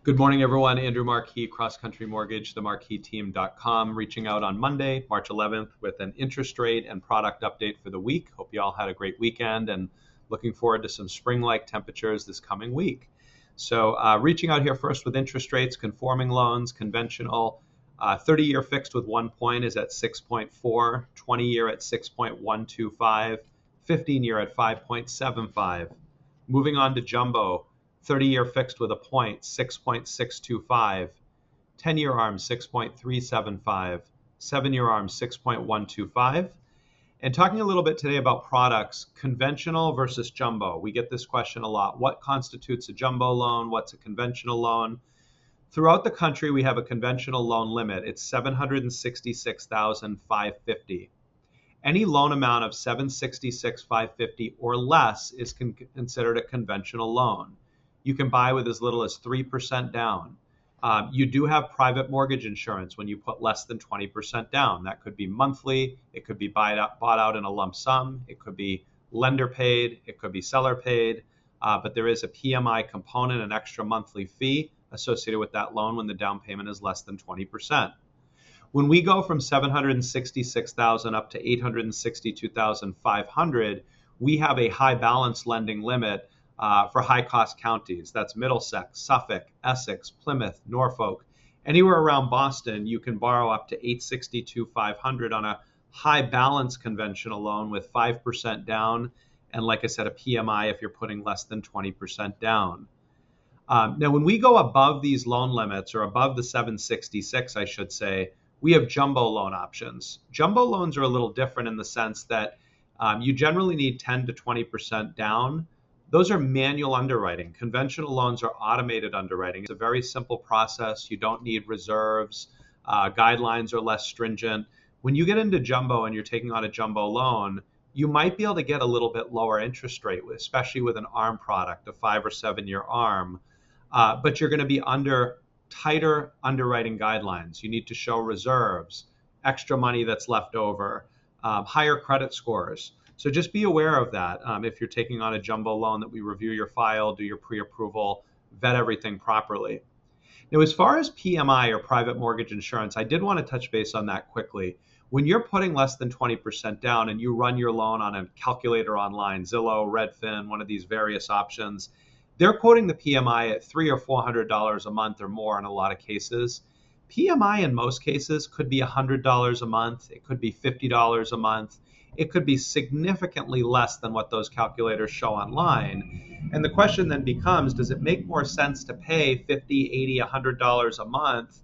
Good morning, everyone. Andrew Marquis, CrossCountry Mortgage, themarqueeteam.com, reaching out on Monday, March 11th, with an interest rate and product update for the week. Hope you all had a great weekend and looking forward to some spring-like temperatures this coming week. So reaching out here first with interest rates, conforming loans, conventional, 30-year fixed with 1 point is at 6.4, 20-year at 6.125, 15-year at 5.75. Moving on to jumbo, 30-year fixed with a point, 6.625. 10-year arm, 6.375. 7-year arm, 6.125. And talking a little bit today about products, conventional versus jumbo. We get this question a lot. What constitutes a jumbo loan? What's a conventional loan? Throughout the country, we have a conventional loan limit. It's $766,550. Any loan amount of $766,550 or less is considered a conventional loan. You can buy with as little as 3% down. You do have private mortgage insurance when you put less than 20% down. That could be monthly. It could be bought out in a lump sum. It could be lender paid. It could be seller paid. But there is a PMI component, an extra monthly fee associated with that loan when the down payment is less than 20%. When we go from $766,000 up to $862,500, we have a high balance lending limit for high-cost counties. That's Middlesex, Suffolk, Essex, Plymouth, Norfolk. Anywhere around Boston, you can borrow up to $862,500 on a high balance conventional loan with 5% down, and like I said, a PMI if you're putting less than 20% down. Now, when we go above these loan limits, or above the 766, I should say, we have jumbo loan options. Jumbo loans are a little different in the sense that you generally need 10 to 20% down. Those are manual underwriting. Conventional loans are automated underwriting. It's a very simple process. You don't need reserves. Guidelines are less stringent. When you get into jumbo and you're taking on a jumbo loan, you might be able to get a little bit lower interest rate, especially with an ARM product, a 5 or 7 year ARM. But you're going to be under tighter underwriting guidelines. You need to show reserves, extra money that's left over, higher credit scores. So just be aware of that if you're taking on a jumbo loan, that we review your file, do your pre-approval, vet everything properly. Now, as far as PMI or private mortgage insurance, I did want to touch base on that quickly. When you're putting less than 20% down and you run your loan on a calculator online, Zillow, Redfin, one of these various options, they're quoting the PMI at $300 or $400 a month or more in a lot of cases. PMI in most cases could be $100 a month. It could be $50 a month. It could be significantly less than what those calculators show online. And the question then becomes, does it make more sense to pay $50, $80, $100 a month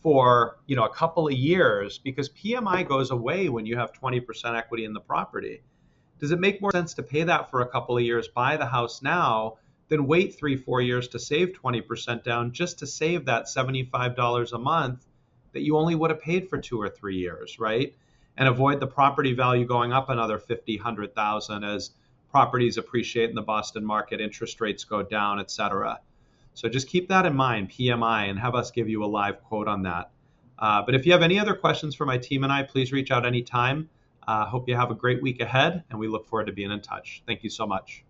for a couple of years? Because PMI goes away when you have 20% equity in the property. Does it make more sense to pay that for a couple of years, buy the house now, then wait 3-4 years to save 20% down just to save that $75 a month that you only would have paid for 2 or 3 years, right? And avoid the property value going up another $50,000, $100,000 as properties appreciate in the Boston market, interest rates go down, et cetera. So just keep that in mind, PMI, and have us give you a live quote on that. But if you have any other questions for my team and I, please reach out anytime. Hope you have a great week ahead, and we look forward to being in touch. Thank you so much.